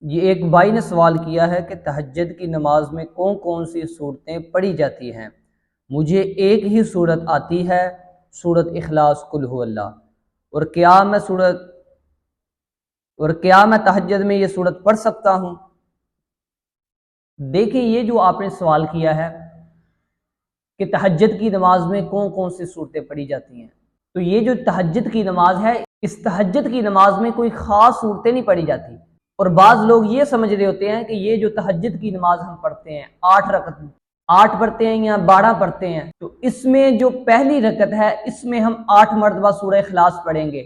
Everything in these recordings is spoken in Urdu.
یہ ایک بھائی نے سوال کیا ہے کہ تہجد کی نماز میں کون کون سی صورتیں پڑھی جاتی ہیں؟ مجھے ایک ہی صورت آتی ہے، سورت اخلاص قل هو اللہ۔ اور کیا میں تہجد میں یہ صورت پڑھ سکتا ہوں؟ دیکھیں، یہ جو آپ نے سوال کیا ہے کہ تہجد کی نماز میں کون کون سی صورتیں پڑھی جاتی ہیں، تو یہ جو تہجد کی نماز ہے، اس تہجد کی نماز میں کوئی خاص صورتیں نہیں پڑھی جاتی۔ اور بعض لوگ یہ سمجھ رہے ہوتے ہیں کہ یہ جو تہجد کی نماز ہم پڑھتے ہیں 8 رکعت، 8 پڑھتے ہیں یا 12 پڑھتے ہیں، تو اس میں جو پہلی رکعت ہے اس میں ہم 8 مرتبہ سورہ اخلاص پڑھیں گے،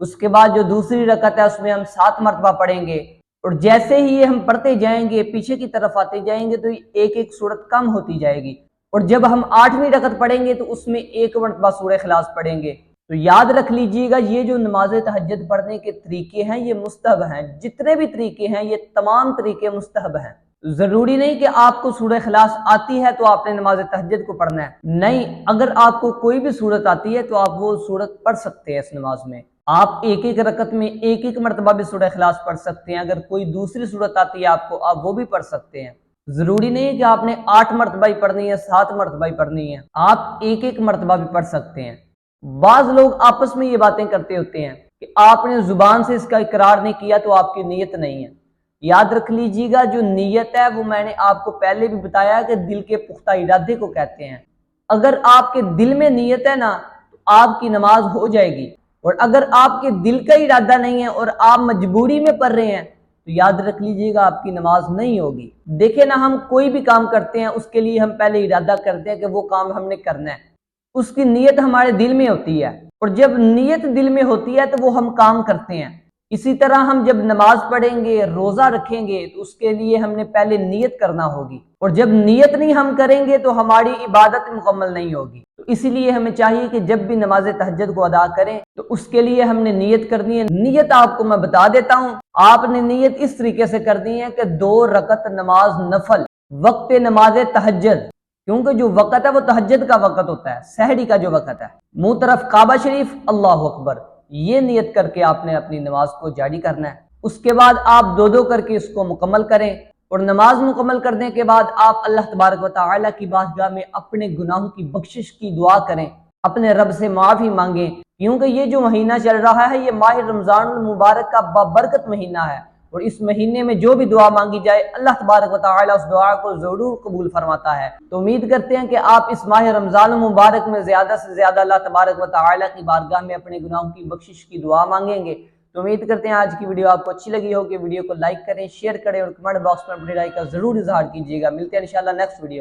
اس کے بعد جو دوسری رکعت ہے اس میں ہم 7 مرتبہ پڑھیں گے، اور جیسے ہی یہ ہم پڑھتے جائیں گے، پیچھے کی طرف آتے جائیں گے، تو ایک ایک سورت کم ہوتی جائے گی، اور جب ہم 8ویں رکعت پڑھیں گے تو اس میں 1 مرتبہ سورہ اخلاص پڑھیں گے۔ تو یاد رکھ لیجئے گا، یہ جو نماز تہجد پڑھنے کے طریقے ہیں یہ مستحب ہیں، جتنے بھی طریقے ہیں یہ تمام طریقے مستحب ہیں۔ ضروری نہیں کہ آپ کو سورہ اخلاص آتی ہے تو آپ نے نماز تہجد کو پڑھنا ہے، نہیں، اگر آپ کو کوئی بھی سورت آتی ہے تو آپ وہ سورت پڑھ سکتے ہیں اس نماز میں۔ آپ ایک ایک رکعت میں ایک ایک مرتبہ بھی سورہ اخلاص پڑھ سکتے ہیں، اگر کوئی دوسری سورت آتی ہے آپ کو، آپ وہ بھی پڑھ سکتے ہیں۔ ضروری نہیں ہے کہ آپ نے 8 مرتبہ ہی پڑھنی ہے، 7 مرتبہ ہی پڑھنی ہے، آپ ایک ایک مرتبہ بھی پڑھ سکتے ہیں۔ بعض لوگ آپس میں یہ باتیں کرتے ہوتے ہیں کہ آپ نے زبان سے اس کا اقرار نہیں کیا تو آپ کی نیت نہیں ہے۔ یاد رکھ لیجیے گا، جو نیت ہے وہ میں نے آپ کو پہلے بھی بتایا کہ دل کے پختہ ارادے کو کہتے ہیں۔ اگر آپ کے دل میں نیت ہے نا تو آپ کی نماز ہو جائے گی، اور اگر آپ کے دل کا ارادہ نہیں ہے اور آپ مجبوری میں پڑھ رہے ہیں تو یاد رکھ لیجیے گا آپ کی نماز نہیں ہوگی۔ دیکھیں نا، ہم کوئی بھی کام کرتے ہیں اس کے لیے ہم پہلے ارادہ کرتے ہیں کہ وہ کام ہم نے کرنا ہے، اس کی نیت ہمارے دل میں ہوتی ہے، اور جب نیت دل میں ہوتی ہے تو وہ ہم کام کرتے ہیں۔ اسی طرح ہم جب نماز پڑھیں گے، روزہ رکھیں گے، تو اس کے لیے ہم نے پہلے نیت کرنا ہوگی، اور جب نیت نہیں ہم کریں گے تو ہماری عبادت مکمل نہیں ہوگی۔ تو اسی لیے ہمیں چاہیے کہ جب بھی نماز تہجد کو ادا کریں تو اس کے لیے ہم نے نیت کرنی ہے۔ نیت آپ کو میں بتا دیتا ہوں، آپ نے نیت اس طریقے سے کرنی ہے کہ 2 رکعت نماز نفل وقت نماز تہجد، کیونکہ جو وقت ہے وہ تہجد کا وقت ہوتا ہے، سحری کا جو وقت ہے، منہ طرف کعبہ شریف، اللہ اکبر، یہ نیت کر کے آپ نے اپنی نماز کو جاری کرنا ہے۔ اس کے بعد آپ 2 کر کے اس کو مکمل کریں، اور نماز مکمل کرنے کے بعد آپ اللہ تبارک و تعالیٰ کی بارگاہ میں اپنے گناہوں کی بخشش کی دعا کریں، اپنے رب سے معافی مانگیں، کیونکہ یہ جو مہینہ چل رہا ہے یہ ماہ رمضان المبارک کا بابرکت مہینہ ہے، اور اس مہینے میں جو بھی دعا مانگی جائے اللہ تبارک و تعالیٰ اس دعا کو ضرور قبول فرماتا ہے۔ تو امید کرتے ہیں کہ آپ اس ماہ رمضان المبارک میں زیادہ سے زیادہ اللہ تبارک و تعالیٰ کی بارگاہ میں اپنے گناہوں کی بخشش کی دعا مانگیں گے۔ تو امید کرتے ہیں آج کی ویڈیو آپ کو اچھی لگی ہو، کہ ویڈیو کو لائک کریں، شیئر کریں، اور کمنٹ باکس میں اپنی رائے کا ضرور اظہار کیجیے گا۔ ملتے ہیں انشاءاللہ نیکسٹ ویڈیو۔